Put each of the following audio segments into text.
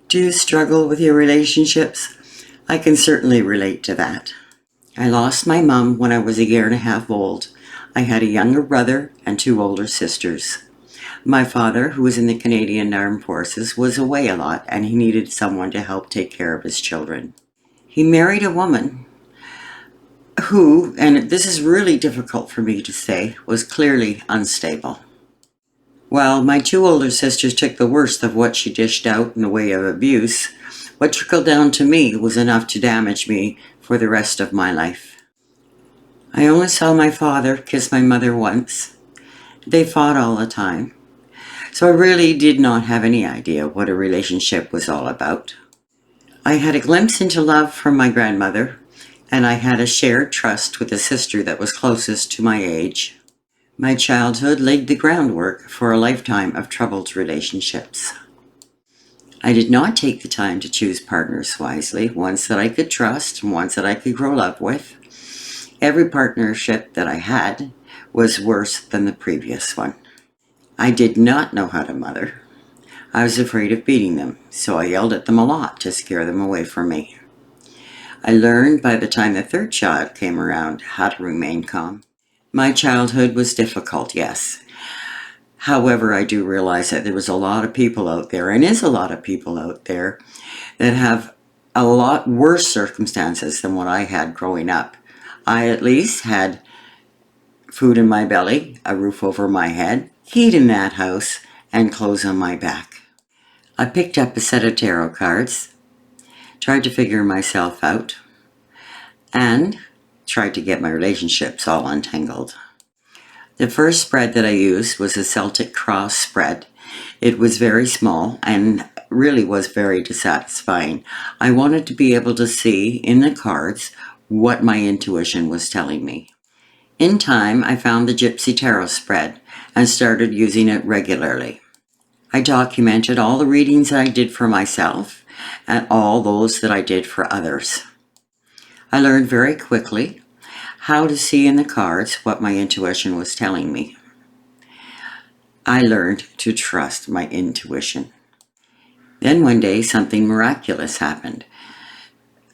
Do you struggle with your relationships? I can certainly relate to that. I lost my mom when I was a year and a half old. I had a younger brother and 2 older sisters. My father, who was in the Canadian Armed Forces, was away a lot and he needed someone to help take care of his children. He married a woman who, and this is really difficult for me to say, was clearly unstable. While my 2 older sisters took the worst of what she dished out in the way of abuse, what trickled down to me was enough to damage me for the rest of my life. I only saw my father kiss my mother once. They fought all the time. So I really did not have any idea what a relationship was all about. I had a glimpse into love from my grandmother, and I had a shared trust with a sister that was closest to my age. My childhood laid the groundwork for a lifetime of troubled relationships. I did not take the time to choose partners wisely, ones that I could trust and ones that I could grow up with. Every partnership that I had was worse than the previous one. I did not know how to mother. I was afraid of beating them, so I yelled at them a lot to scare them away from me. I learned by the time the 3rd child came around how to remain calm. My childhood was difficult, yes. However, I do realize that there was a lot of people out there, and is a lot of people out there, that have a lot worse circumstances than what I had growing up. I at least had food in my belly, a roof over my head, heat in that house, and clothes on my back. I picked up a set of tarot cards, tried to figure myself out, and tried to get my relationships all untangled. The first spread that I used was a Celtic Cross spread. It was very small and really was very dissatisfying. I wanted to be able to see in the cards what my intuition was telling me. In time, I found the Gypsy Tarot Spread and started using it regularly. I documented all the readings that I did for myself and all those that I did for others. I learned very quickly how to see in the cards what my intuition was telling me. I learned to trust my intuition. Then one day something miraculous happened.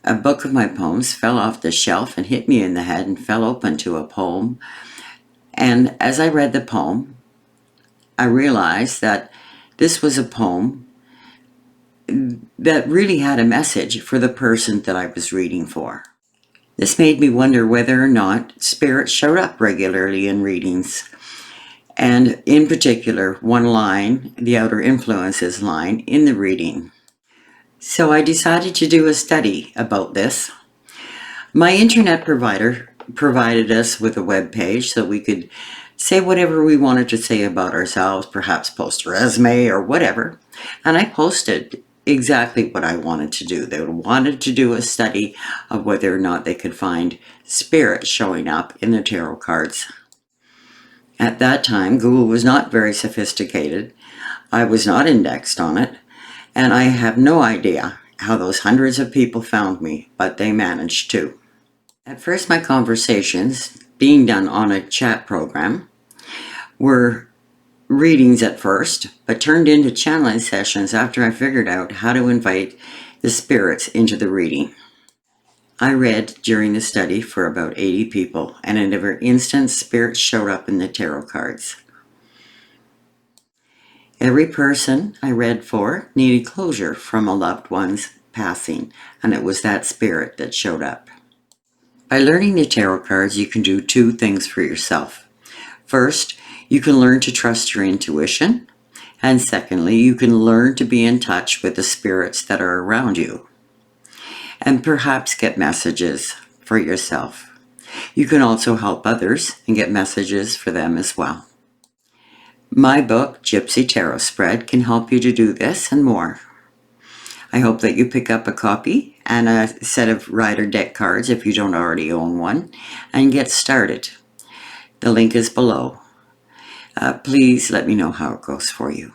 A book of my poems fell off the shelf and hit me in the head and fell open to a poem. And as I read the poem, I realized that this was a poem that really had a message for the person that I was reading for. This made me wonder whether or not spirits showed up regularly in readings. And in particular, one line, the outer influences line, in the reading. So I decided to do a study about this. My internet provider provided us with a webpage so we could say whatever we wanted to say about ourselves, perhaps post a resume or whatever. And I posted exactly what I wanted to do. They wanted to do a study of whether or not they could find spirits showing up in the tarot cards. At that time, Google was not very sophisticated. I was not indexed on it, and I have no idea how those hundreds of people found me, but they managed to. At first, my conversations, being done on a chat program, were readings at first, but turned into channeling sessions after I figured out how to invite the spirits into the reading. I read during the study for about 80 people, and in every instance, spirits showed up in the tarot cards. Every person I read for needed closure from a loved one's passing, and it was that spirit that showed up. By learning the tarot cards, you can do 2 things for yourself. First, you can learn to trust your intuition, and secondly, you can learn to be in touch with the spirits that are around you, and perhaps get messages for yourself. You can also help others and get messages for them as well. My book, Gypsy Tarot Spread, can help you to do this and more. I hope that you pick up a copy and a set of Rider deck cards if you don't already own one, and get started. The link is below. Please let me know how it goes for you.